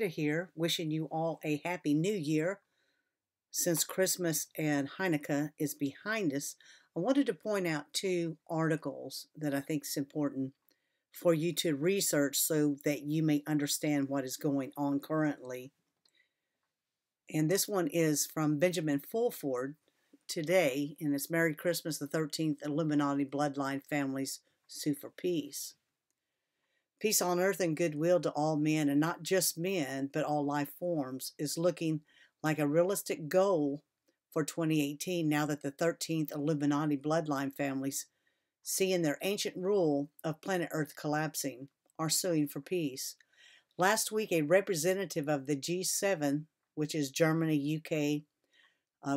here, wishing you all a happy new year. Since Christmas and Hanukkah is behind us, I wanted to point out two articles that I think is important for you to research so that you may understand what is going on currently. And this one is from Benjamin Fulford today, and it's Merry Christmas, the 13th Illuminati bloodline families sue for peace. Peace on earth and goodwill to all men, and not just men, but all life forms, is looking like a realistic goal for 2018 now that the 13th Illuminati bloodline families, seeing their ancient rule of planet Earth collapsing, are suing for peace. Last week, a representative of the G7, which is Germany, UK,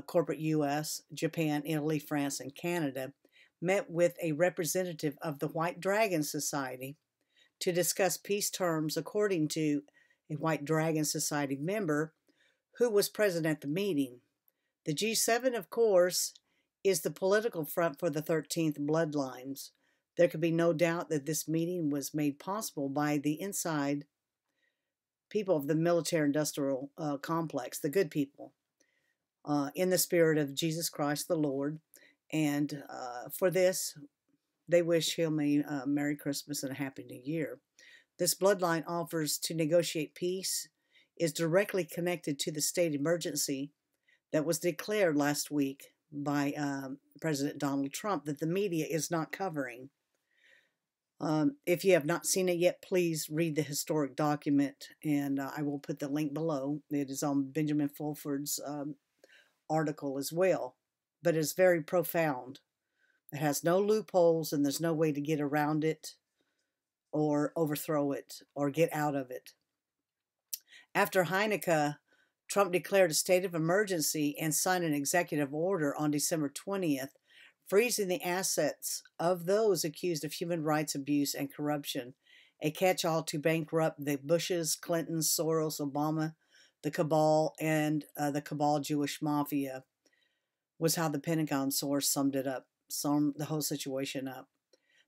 corporate US, Japan, Italy, France, and Canada, met with a representative of the White Dragon Society to discuss peace terms, according to a White Dragon Society member who was present at the meeting. The G7, of course, is the political front for the 13th bloodlines. There could be no doubt that this meeting was made possible by the inside people of the military-industrial complex, the good people, in the spirit of Jesus Christ the Lord. And for this, they wish him a Merry Christmas and a Happy New Year. This bloodline offers to negotiate peace is directly connected to the state emergency that was declared last week by President Donald Trump that the media is not covering. If you have not seen it yet, please read the historic document, and I will put the link below. It is on Benjamin Fulford's article as well, but it's very profound. It has no loopholes, and there's no way to get around it or overthrow it or get out of it. After Hanukkah, Trump declared a state of emergency and signed an executive order on December 20th, freezing the assets of those accused of human rights abuse and corruption, a catch-all to bankrupt the Bushes, Clintons, Soros, Obama, the Cabal, and the Cabal Jewish Mafia, was how the Pentagon Source summed the whole situation up.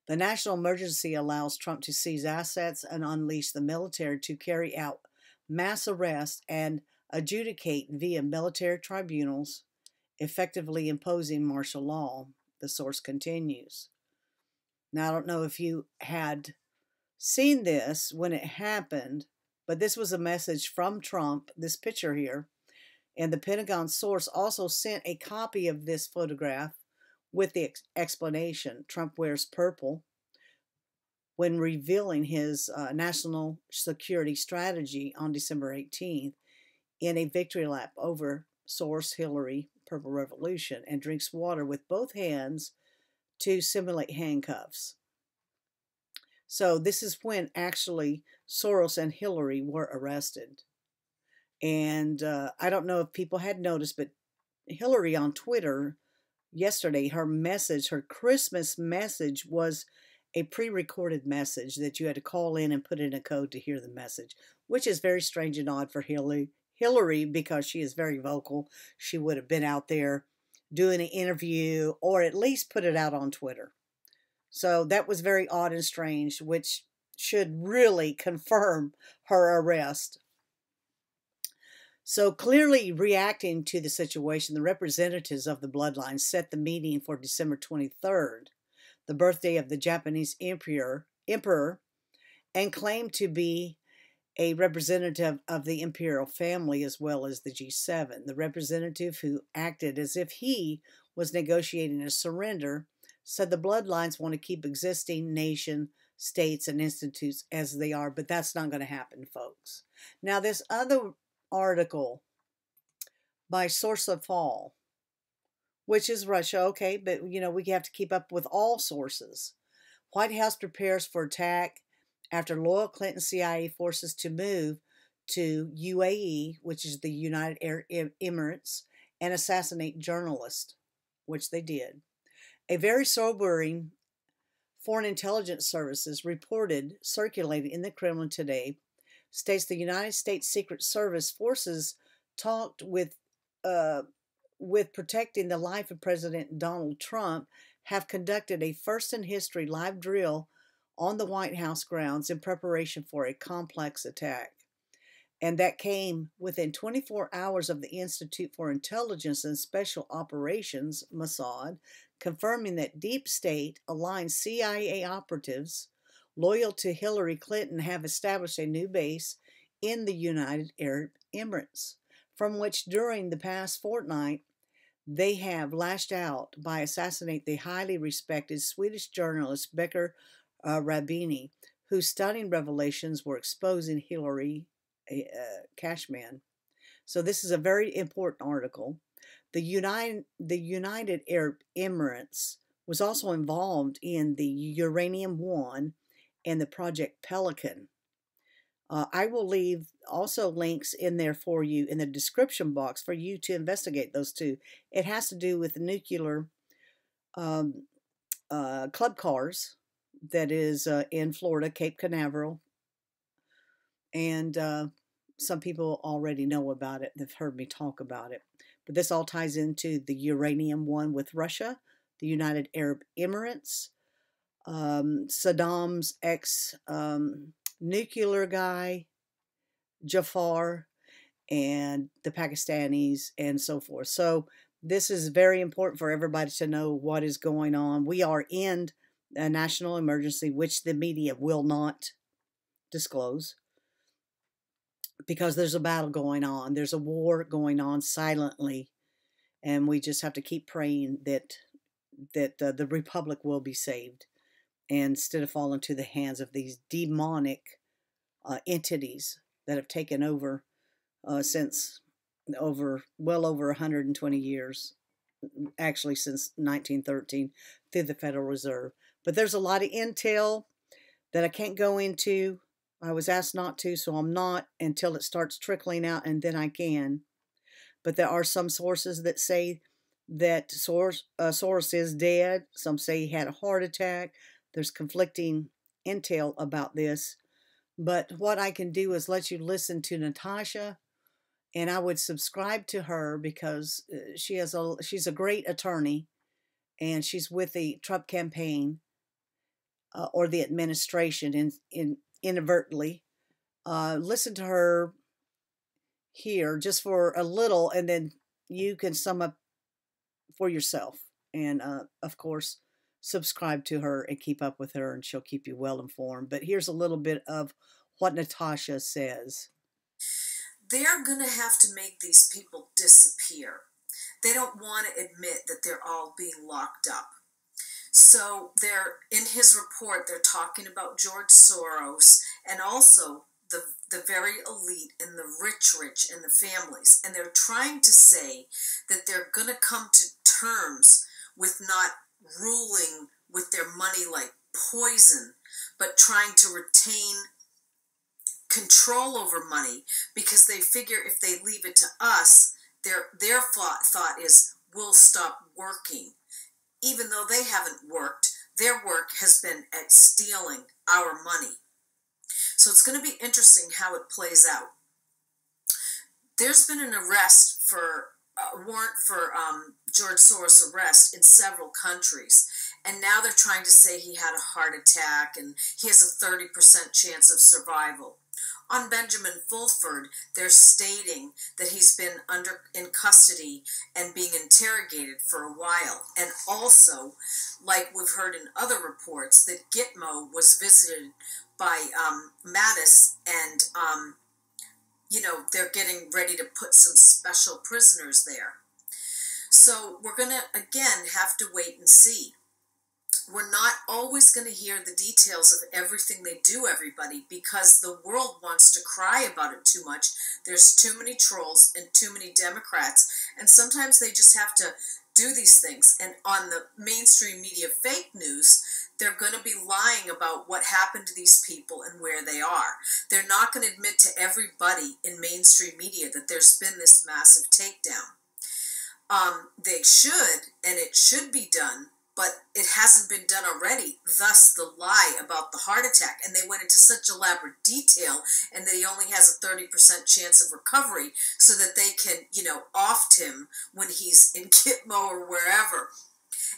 The national emergency allows Trump to seize assets and unleash the military to carry out mass arrests and adjudicate via military tribunals, effectively imposing martial law, the source continues. Now, I don't know if you had seen this when it happened, but this was a message from Trump, this picture here, and the Pentagon Source also sent a copy of this photograph with the explanation. Trump wears purple when revealing his national security strategy on December 18th in a victory lap over Soros Hillary Purple Revolution, and drinks water with both hands to simulate handcuffs. So this is when actually Soros and Hillary were arrested. And I don't know if people had noticed, but Hillary on Twitter yesterday, her Christmas message was a pre-recorded message that you had to call in and put in a code to hear the message, which is very strange and odd for Hillary, because she is very vocal. She would have been out there doing an interview or at least put it out on Twitter. So that was very odd and strange, which should really confirm her arrest. So clearly reacting to the situation, the representatives of the bloodline set the meeting for December 23rd, the birthday of the Japanese emperor, and claimed to be a representative of the imperial family as well as the G7. The representative, who acted as if he was negotiating a surrender, said the bloodlines want to keep existing nation, states, and institutes as they are, but that's not going to happen, folks. Now, this other article by Source of Fall, which is Russia, okay, but, you know, we have to keep up with all sources. White House prepares for attack after loyal Clinton CIA forces to move to UAE, which is the United Arab Emirates, and assassinate journalists, which they did. A very sobering Foreign Intelligence Services reported, circulated in the Kremlin today, states the United States Secret Service forces talked with protecting the life of President Donald Trump, have conducted a first-in-history live drill on the White House grounds in preparation for a complex attack. And that came within 24 hours of the Institute for Intelligence and Special Operations, Mossad, confirming that deep state aligned CIA operatives loyal to Hillary Clinton have established a new base in the United Arab Emirates, from which during the past fortnight they have lashed out by assassinating the highly respected Swedish journalist Becker Rabini, whose stunning revelations were exposing Hillary Cashman. So this is a very important article. The United Arab Emirates was also involved in the Uranium One and the Project Pelican. I will leave also links in there for you in the description box for you to investigate those two. It has to do with nuclear um, club cars that is in Florida, Cape Canaveral, and some people already know about it. They've heard me talk about it. But this all ties into the Uranium One with Russia, the United Arab Emirates, Saddam's ex nuclear guy, Jafar, and the Pakistanis, and so forth. So this is very important for everybody to know what is going on. We are in a national emergency, which the media will not disclose, because there's a battle going on. There's a war going on silently, and we just have to keep praying that the republic will be saved, and instead of falling into the hands of these demonic entities that have taken over since well over 120 years, actually since 1913, through the Federal Reserve. But there's a lot of intel that I can't go into. I was asked not to, so I'm not until it starts trickling out, and then I can. But there are some sources that say that Soros is dead. Some say he had a heart attack. There's conflicting intel about this. But what I can do is let you listen to Natasha, and I would subscribe to her because she's a great attorney, and she's with the Trump campaign or the administration inadvertently. Listen to her here just for a little, and then you can sum up for yourself. And of course, subscribe to her and keep up with her, and she'll keep you well informed. But here's a little bit of what Natasha says. They're going to have to make these people disappear. They don't want to admit that they're all being locked up. So in his report, they're talking about George Soros and also the very elite and the rich and the families. And they're trying to say that they're going to come to terms with not ruling with their money like poison, but trying to retain control over money, because they figure if they leave it to us, their thought is we'll stop working. Even though they haven't worked, their work has been at stealing our money. So it's going to be interesting how it plays out. There's been an arrest for a warrant for George Soros' arrest in several countries. And now they're trying to say he had a heart attack and he has a 30% chance of survival. On Benjamin Fulford, they're stating that he's been in custody and being interrogated for a while. And also, like we've heard in other reports, that Gitmo was visited by Mattis, and they're getting ready to put some special prisoners there. So we're going to, again, have to wait and see. We're not always going to hear the details of everything they do, everybody, because the world wants to cry about it too much. There's too many trolls and too many Democrats, and sometimes they just have to do these things. And on the mainstream media fake news, they're going to be lying about what happened to these people and where they are. They're not going to admit to everybody in mainstream media that there's been this massive takedown. They should, and it should be done, but it hasn't been done already, thus the lie about the heart attack. And they went into such elaborate detail, and that he only has a 30% chance of recovery so that they can, oft him when he's in Gitmo or wherever.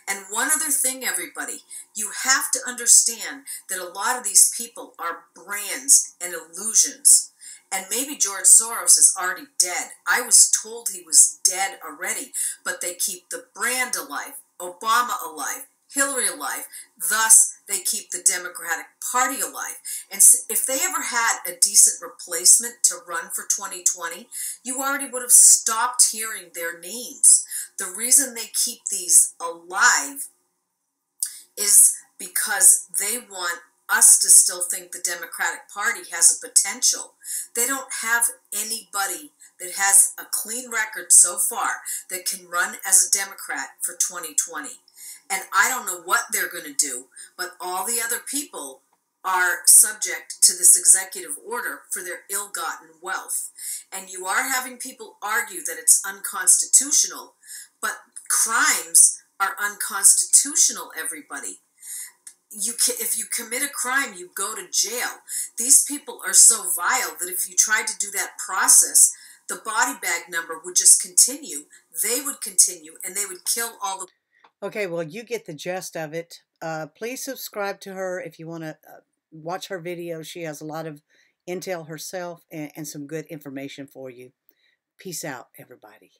And one other thing, everybody, you have to understand that a lot of these people are brands and illusions. And maybe George Soros is already dead. I was told he was dead already, but they keep the brand alive, Obama alive, Hillary alive. Thus, they keep the Democratic Party alive. And if they ever had a decent replacement to run for 2020, you already would have stopped hearing their names. The reason they keep these alive is because they want us to still think the Democratic Party has a potential. They don't have anybody that has a clean record so far that can run as a Democrat for 2020. And I don't know what they're going to do, but all the other people are subject to this executive order for their ill-gotten wealth. And you are having people argue that it's unconstitutional, but crimes are unconstitutional, everybody. If you commit a crime, you go to jail. These people are so vile that if you tried to do that process, the body bag number would just continue. They would continue, and they would kill all the... Okay, well, you get the gist of it. Please subscribe to her if you want to watch her videos. She has a lot of intel herself and some good information for you. Peace out, everybody.